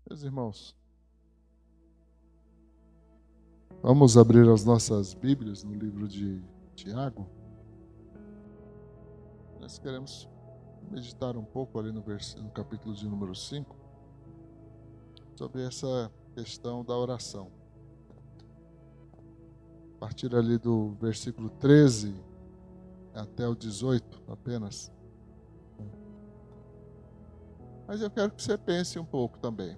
Meus irmãos, vamos abrir as nossas Bíblias no livro de Tiago. Nós queremos meditar um pouco ali no capítulo de número 5, sobre essa questão da oração. A partir ali do versículo 13 até o 18 apenas. Mas eu quero que você pense um pouco também,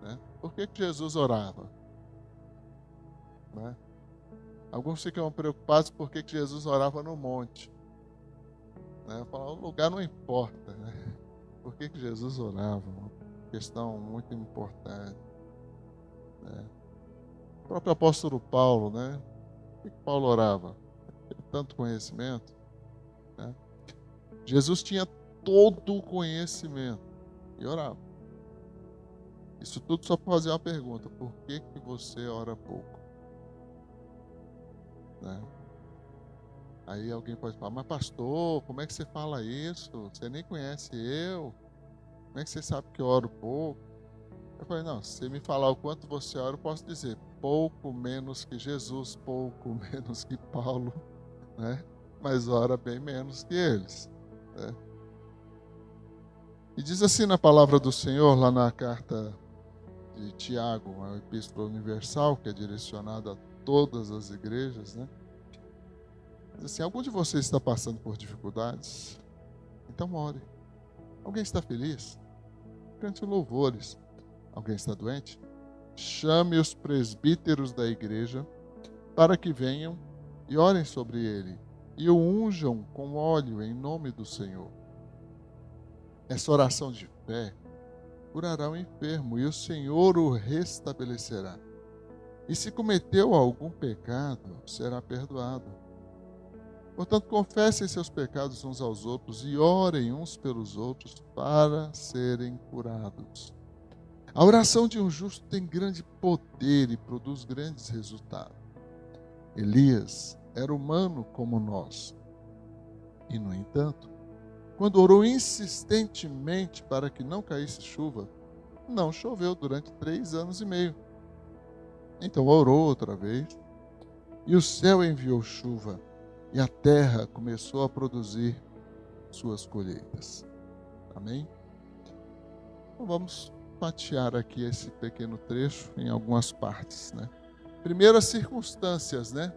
né? Por que Jesus orava? Né? Alguns ficam preocupados por que Jesus orava no monte. Né? Falar, o lugar não importa, né? Por que Jesus orava? Uma questão muito importante. Né? O próprio apóstolo Paulo, né? Por que Paulo orava? Tinha tanto conhecimento. Né? Jesus tinha todo o conhecimento e orava. Isso tudo só para fazer uma pergunta: por que você ora pouco? Né? Aí alguém pode falar, mas pastor, como é que você fala isso? Você nem conhece eu. Como é que você sabe que eu oro pouco? Eu falei, não, se você me falar o quanto você ora, eu posso dizer, pouco menos que Jesus, pouco menos que Paulo, né? Mas ora bem menos que eles. Né? E diz assim na palavra do Senhor, lá na carta de Tiago, uma epístola universal, que é direcionada a todas as igrejas, né? Diz assim, algum de vocês está passando por dificuldades? Então ore. Alguém está feliz? Cante louvores. Alguém está doente? Chame os presbíteros da igreja para que venham e orem sobre ele e o unjam com óleo em nome do Senhor. Essa oração de fé curará o enfermo e o Senhor o restabelecerá. E se cometeu algum pecado, será perdoado. Portanto, confessem seus pecados uns aos outros e orem uns pelos outros para serem curados. A oração de um justo tem grande poder e produz grandes resultados. Elias era humano como nós. E, no entanto, quando orou insistentemente para que não caísse chuva, não choveu durante 3 anos e meio. Então orou outra vez, e o céu enviou chuva, e a terra começou a produzir suas colheitas. Amém? Então vamos fatiar aqui esse pequeno trecho em algumas partes, né? Primeiro, as circunstâncias, né?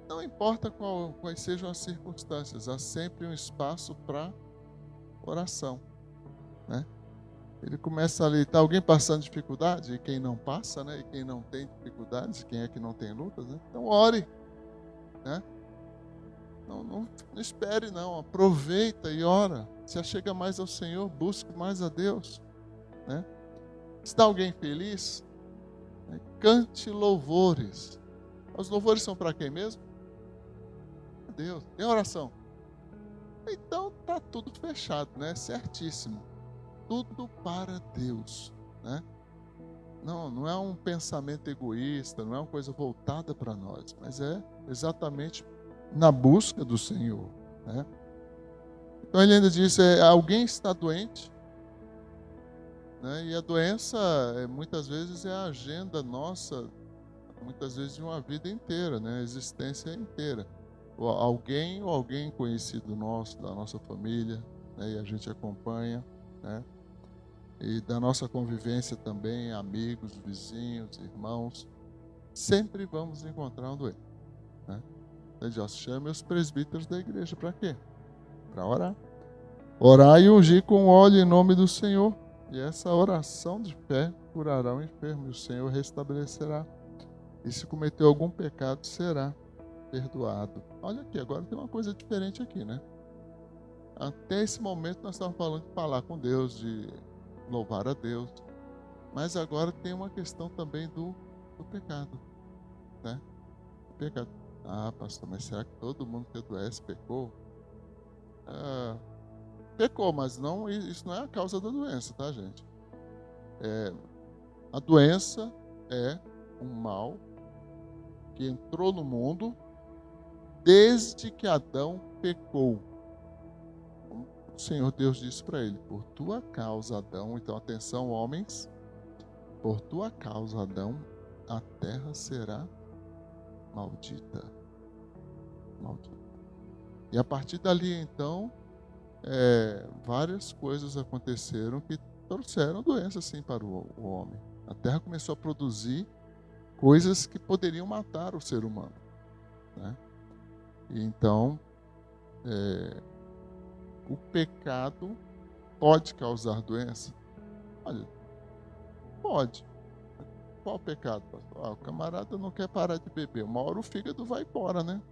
Não importa quais sejam as circunstâncias, há sempre um espaço para oração, né? Ele começa ali, está alguém passando dificuldade? E quem não passa, né? E quem não tem dificuldades, quem é que não tem lutas, né? Então ore, né? Não espere não, aproveita e ora. Se achega mais ao Senhor, busque mais a Deus, né? Está alguém feliz? Né? Cante louvores. Os louvores são para quem mesmo? Para Deus. E a oração? Então tá tudo fechado, né? Certíssimo. Tudo para Deus, né? Não é um pensamento egoísta, não é uma coisa voltada para nós, mas é exatamente na busca do Senhor, né? Então ele ainda diz, alguém está doente, né? E a doença muitas vezes é a agenda nossa, muitas vezes de uma vida inteira, né? A existência inteira. Ou alguém conhecido nosso, da nossa família, né? E a gente acompanha, né? E da nossa convivência também, amigos, vizinhos, irmãos, sempre vamos encontrar um doente. Né? Ele já chama os presbíteros da igreja para quê? Para orar. Orar e ungir com óleo em nome do Senhor. E essa oração de fé curará o enfermo e o Senhor restabelecerá. E se cometeu algum pecado, será perdoado. Olha aqui, agora tem uma coisa diferente aqui, né? Até esse momento nós estávamos falando de falar com Deus, de louvar a Deus. Mas agora tem uma questão também do pecado, né? O pecado. Ah, pastor, mas será que todo mundo que adoece pecou? Ah, pecou, mas isso não é a causa da doença, tá, gente? A doença é um mal que entrou no mundo desde que Adão pecou. O Senhor Deus disse para ele, por tua causa, Adão, então atenção, homens, por tua causa, Adão, a terra será maldita. Maldita. E a partir dali, então, várias coisas aconteceram que trouxeram doença, sim, para o homem. A terra começou a produzir coisas que poderiam matar o ser humano, né? E então, o pecado pode causar doença? Olha, pode. Qual o pecado, pastor? O camarada não quer parar de beber. Uma hora o fígado vai embora, né?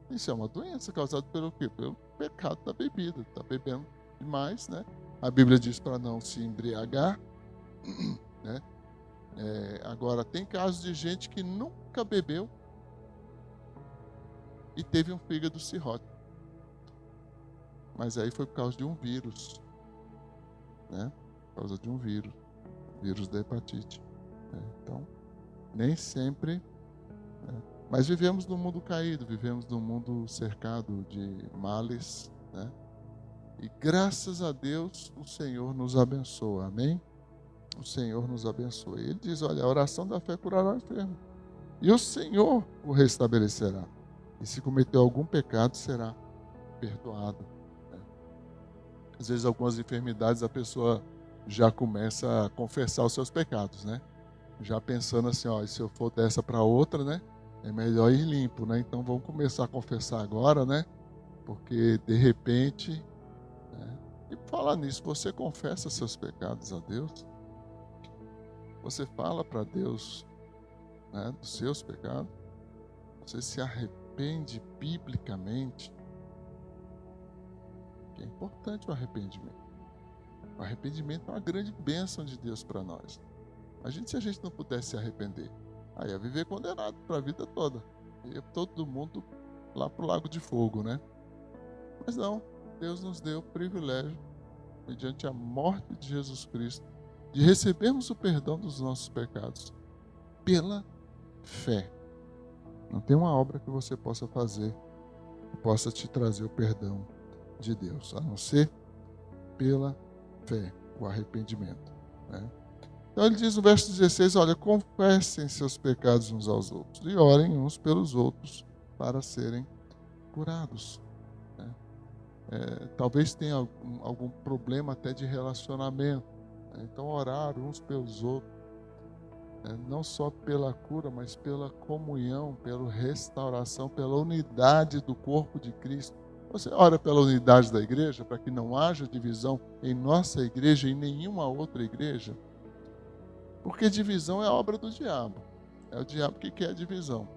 Isso é uma doença causada pelo quê? Pelo pecado da bebida. Está bebendo demais, né? A Bíblia diz para não se embriagar, né? Agora, tem casos de gente que nunca bebeu e teve um fígado cirrótico. Mas aí foi por causa de um vírus, né? Por causa de um vírus da hepatite. Então, nem sempre... Mas vivemos num mundo caído, vivemos num mundo cercado de males, né? E graças a Deus o Senhor nos abençoa, amém? O Senhor nos abençoa. Ele diz, olha, a oração da fé curará o enfermo. E o Senhor o restabelecerá. E se cometeu algum pecado, será perdoado. Né? Às vezes, algumas enfermidades, a pessoa já começa a confessar os seus pecados, né? Já pensando assim, ó, se eu for dessa para outra, né? É melhor ir limpo, né? Então vamos começar a confessar agora, né? Porque de repente, né? E por falar nisso, você confessa seus pecados a Deus? Você fala para Deus, né, dos seus pecados? Você se arrepende biblicamente? Que é importante o arrependimento. O arrependimento é uma grande bênção de Deus para nós. Imagina se a gente não pudesse se arrepender. Aí ia viver condenado para a vida toda. Ia todo mundo lá para o lago de fogo, né? Mas não, Deus nos deu o privilégio, mediante a morte de Jesus Cristo, de recebermos o perdão dos nossos pecados pela fé. Não tem uma obra que você possa fazer que possa te trazer o perdão de Deus, a não ser pela fé, o arrependimento, né? Então ele diz no verso 16, olha, confessem seus pecados uns aos outros e orem uns pelos outros para serem curados. Né? Talvez tenha algum problema até de relacionamento. Né? Então orar uns pelos outros, né? Não só pela cura, mas pela comunhão, pela restauração, pela unidade do corpo de Cristo. Você ora pela unidade da igreja, para que não haja divisão em nossa igreja e em nenhuma outra igreja? Porque divisão é obra do diabo. É o diabo que quer a divisão.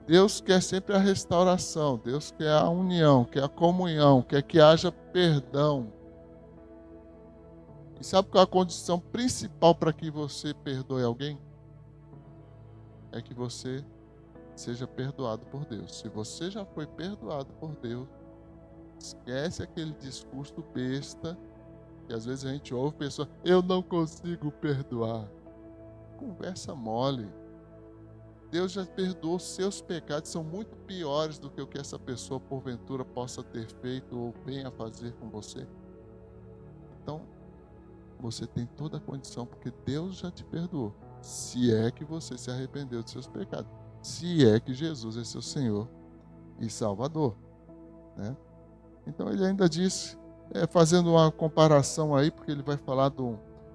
Deus quer sempre a restauração. Deus quer a união, quer a comunhão, quer que haja perdão. E sabe qual é a condição principal para que você perdoe alguém? É que você seja perdoado por Deus. Se você já foi perdoado por Deus, esquece aquele discurso besta que às vezes a gente ouve pessoas, eu não consigo perdoar. Conversa mole. Deus já perdoou seus pecados, são muito piores do que o que essa pessoa porventura possa ter feito ou venha fazer com você. Então, você tem toda a condição, porque Deus já te perdoou. Se é que você se arrependeu dos seus pecados. Se é que Jesus é seu Senhor e Salvador, né? Então ele ainda diz, fazendo uma comparação aí, porque ele vai falar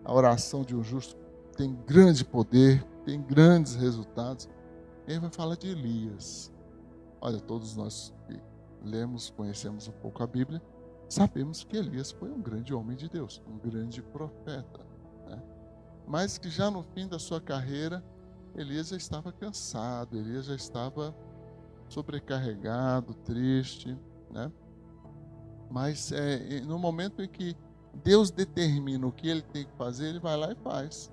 a oração de um justo tem grande poder, tem grandes resultados. Ele vai falar de Elias. Olha, todos nós que lemos, conhecemos um pouco a Bíblia, sabemos que Elias foi um grande homem de Deus, um grande profeta, né? Mas que já no fim da sua carreira, Elias já estava cansado, Elias já estava sobrecarregado, triste, né? Mas no momento em que Deus determina o que ele tem que fazer, ele vai lá e faz.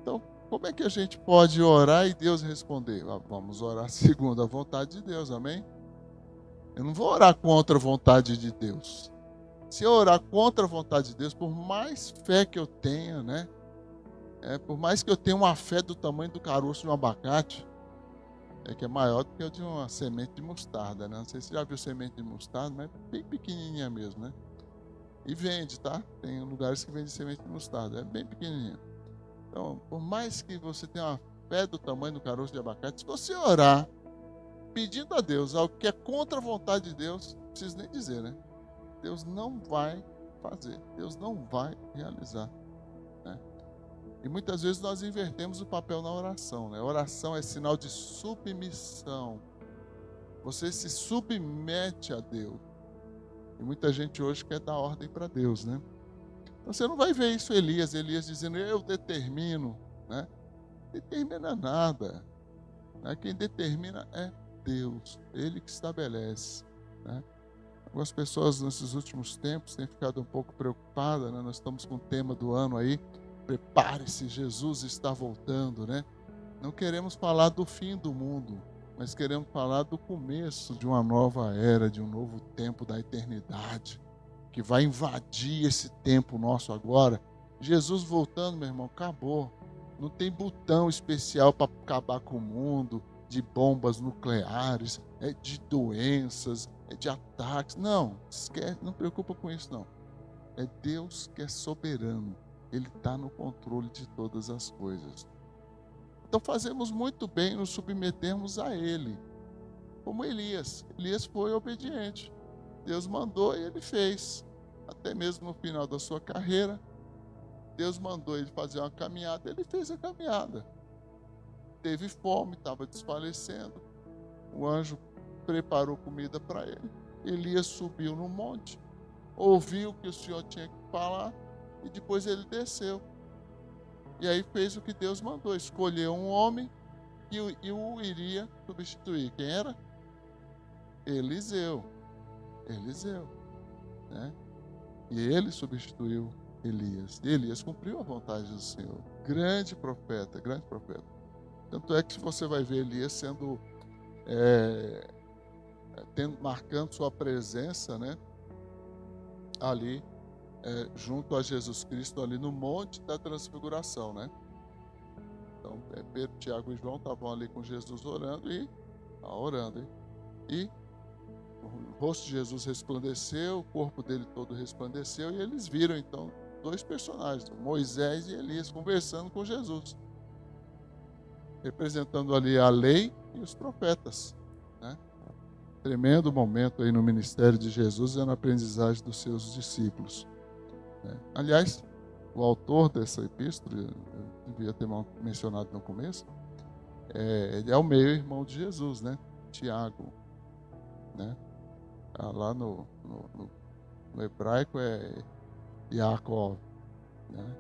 Então, como é que a gente pode orar e Deus responder? Vamos orar segundo a vontade de Deus, amém? Eu não vou orar contra a vontade de Deus. Se eu orar contra a vontade de Deus, por mais fé que eu tenha, né? Por mais que eu tenha uma fé do tamanho do caroço de um abacate, que é maior do que o de uma semente de mostarda, né? Não sei se você já viu semente de mostarda, mas bem pequenininha mesmo, né? E vende, tá? Tem lugares que vende semente de mostarda, é bem pequenininho. Então, por mais que você tenha uma fé do tamanho do caroço de abacate, se você orar pedindo a Deus algo que é contra a vontade de Deus, não preciso nem dizer, né? Deus não vai fazer, Deus não vai realizar, né? E muitas vezes nós invertemos o papel na oração, né? A oração é sinal de submissão. Você se submete a Deus. E muita gente hoje quer dar ordem para Deus, né? Então você não vai ver isso Elias dizendo, eu determino, né? Determina nada, né? Quem determina é Deus, Ele que estabelece, né? Algumas pessoas nesses últimos tempos têm ficado um pouco preocupadas, né? Nós estamos com o tema do ano aí, prepare-se, Jesus está voltando, né? Não queremos falar do fim do mundo, mas queremos falar do começo de uma nova era, de um novo tempo da eternidade, que vai invadir esse tempo nosso agora. Jesus voltando, meu irmão, acabou. Não tem botão especial para acabar com o mundo, de bombas nucleares, de doenças, de ataques. Não, esquece, não preocupa com isso não. É Deus que é soberano. Ele está no controle de todas as coisas. Então fazemos muito bem nos submetermos a Ele. Como Elias. Elias foi obediente. Deus mandou e ele fez. Até mesmo no final da sua carreira, Deus mandou ele fazer uma caminhada, ele fez a caminhada. Teve fome, estava desfalecendo. O anjo preparou comida para ele. Elias subiu no monte, ouviu o que o Senhor tinha que falar e depois ele desceu. E aí fez o que Deus mandou, escolheu um homem e o iria substituir. Quem era? Eliseu. Eliseu, né? E ele substituiu Elias. E Elias cumpriu a vontade do Senhor. Grande profeta, grande profeta. Tanto é que você vai ver Elias sendo, marcando sua presença, né? Ali, junto a Jesus Cristo, ali no Monte da Transfiguração, né? Então, Pedro, Tiago e João estavam ali com Jesus orando, e o rosto de Jesus resplandeceu, o corpo dele todo resplandeceu, e eles viram, então, dois personagens, Moisés e Elias, conversando com Jesus, representando ali a lei e os profetas, né? Tremendo momento aí no ministério de Jesus e na aprendizagem dos seus discípulos, né? Aliás, o autor dessa epístola, eu devia ter mencionado no começo, ele é o meio-irmão de Jesus, né? Tiago, né? Lá no hebraico é Yaakov, né?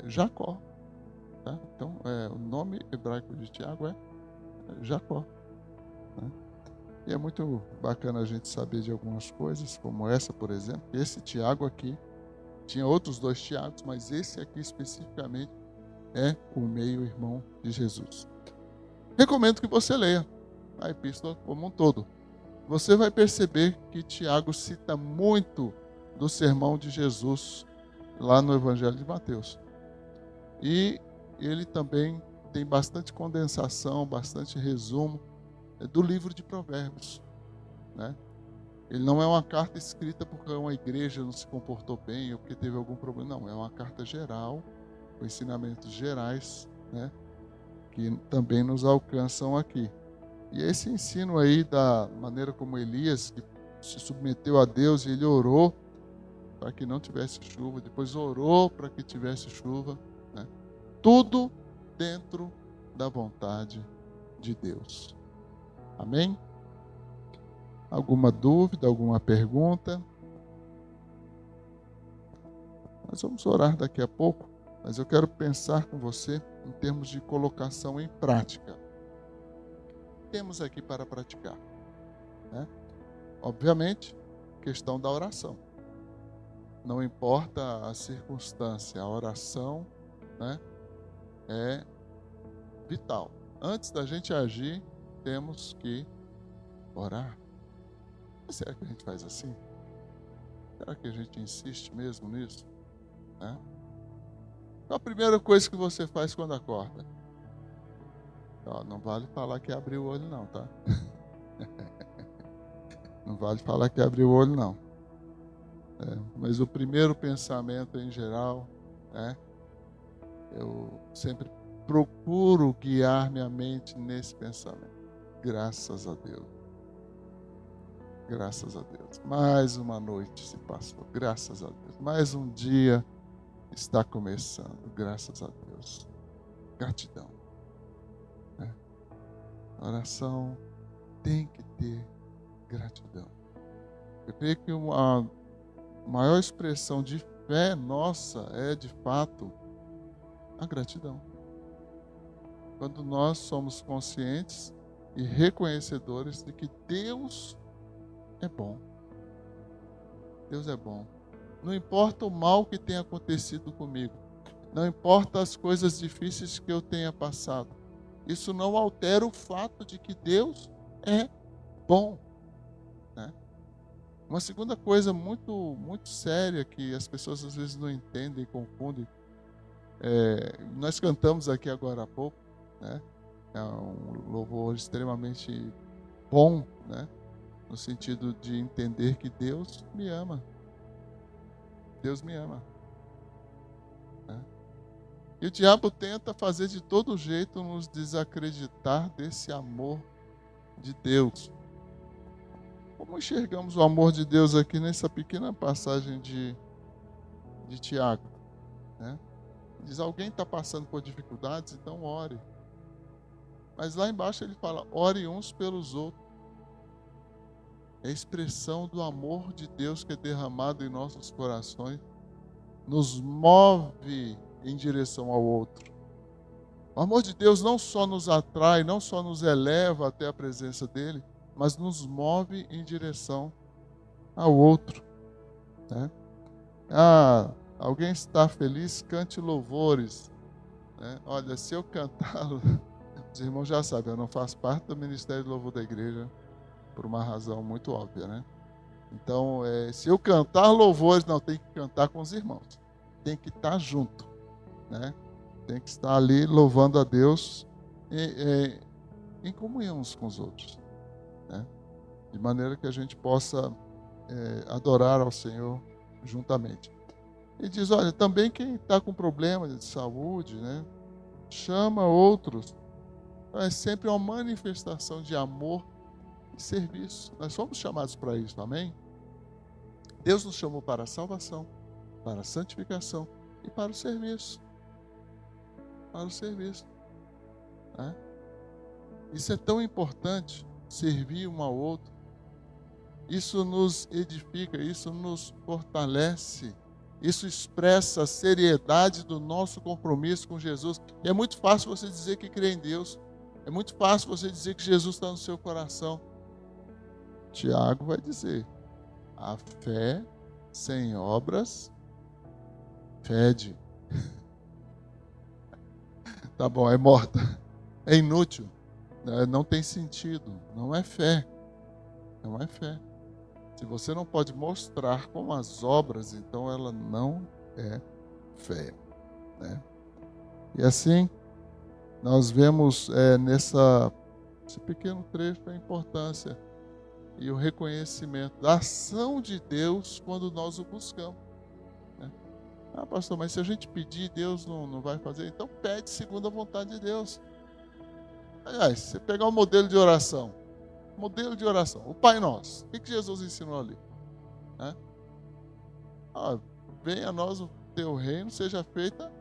Jacó, tá? Então, o nome hebraico de Tiago é Jacó, né? E é muito bacana a gente saber de algumas coisas, como essa, por exemplo. Esse Tiago aqui, tinha outros dois Tiagos, mas esse aqui especificamente é o meio-irmão de Jesus. Recomendo que você leia a epístola como um todo. Você vai perceber que Tiago cita muito do sermão de Jesus lá no Evangelho de Mateus. E ele também tem bastante condensação, bastante resumo do livro de Provérbios, né? Ele não é uma carta escrita porque uma igreja não se comportou bem ou porque teve algum problema. Não, é uma carta geral, com ensinamentos gerais, né? Que também nos alcançam aqui. E esse ensino aí da maneira como Elias, que se submeteu a Deus e ele orou para que não tivesse chuva, depois orou para que tivesse chuva, né? Tudo dentro da vontade de Deus. Amém? Alguma dúvida, alguma pergunta? Nós vamos orar daqui a pouco, mas eu quero pensar com você em termos de colocação em prática. Temos aqui para praticar, né? Obviamente, questão da oração. Não importa a circunstância, a oração, né, é vital. Antes da gente agir, temos que orar. Mas será que a gente faz assim? Será que a gente insiste mesmo nisso, né? Qual a primeira coisa que você faz quando acorda? Não vale falar que abriu o olho não, tá? Não vale falar que abriu o olho não. Mas o primeiro pensamento em geral, eu sempre procuro guiar minha mente nesse pensamento. Graças a Deus. Graças a Deus. Mais uma noite se passou. Graças a Deus. Mais um dia está começando. Graças a Deus. Gratidão. A oração tem que ter gratidão. Eu creio que a maior expressão de fé nossa é, de fato, a gratidão. Quando nós somos conscientes e reconhecedores de que Deus é bom. Deus é bom. Não importa o mal que tenha acontecido comigo. Não importa as coisas difíceis que eu tenha passado. Isso não altera o fato de que Deus é bom. Uma segunda coisa muito, muito séria que as pessoas às vezes não entendem e confundem. Nós cantamos aqui agora há pouco, é um louvor extremamente bom, no sentido de entender que Deus me ama. Deus me ama. E o diabo tenta fazer de todo jeito nos desacreditar desse amor de Deus. Como enxergamos o amor de Deus aqui nessa pequena passagem de Tiago? Diz, alguém está passando por dificuldades, então ore. Mas lá embaixo ele fala, ore uns pelos outros. É a expressão do amor de Deus que é derramado em nossos corações, nos move em direção ao outro. O amor de Deus não só nos atrai, não só nos eleva até a presença dele, mas nos move em direção ao outro. Alguém está feliz, cante louvores. Olha, se eu cantar, os irmãos já sabem, eu não faço parte do Ministério do Louvor da Igreja, por uma razão muito óbvia, Então, se eu cantar louvores, não, tem que cantar com os irmãos. Tem que estar junto, Tem que estar ali louvando a Deus em comunhão uns com os outros, De maneira que a gente possa adorar ao Senhor juntamente. E diz, olha, também quem está com problema de saúde, chama outros. É sempre uma manifestação de amor e serviço. Nós fomos chamados para isso, amém? Deus nos chamou para a salvação, para a santificação e para o serviço. Para o serviço. Isso é tão importante, servir um ao outro. Isso nos edifica, isso nos fortalece. Isso expressa a seriedade do nosso compromisso com Jesus. E é muito fácil você dizer que crê em Deus. É muito fácil você dizer que Jesus está no seu coração. Tiago vai dizer, a fé sem obras fede. Tá bom, é morta. É inútil. Não tem sentido. Não é fé. Não é fé. Se você não pode mostrar com as obras, então ela não é fé. E assim, nós vemos nesse pequeno trecho a importância e o reconhecimento da ação de Deus quando nós o buscamos. Pastor, mas se a gente pedir, Deus não vai fazer? Então pede segundo a vontade de Deus. Aliás, você pegar o modelo de oração, o Pai Nosso, o que Jesus ensinou ali? Venha a nós o teu reino, seja feita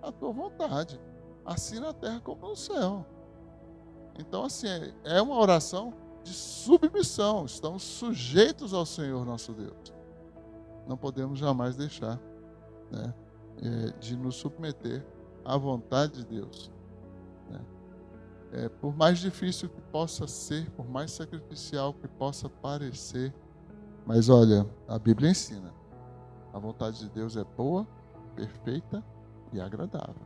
a tua vontade, assim na terra como no céu. Então, assim, é uma oração de submissão, estamos sujeitos ao Senhor nosso Deus. Não podemos jamais deixar de nos submeter à vontade de Deus. Por mais difícil que possa ser, por mais sacrificial que possa parecer, mas olha, a Bíblia ensina, a vontade de Deus é boa, perfeita e agradável.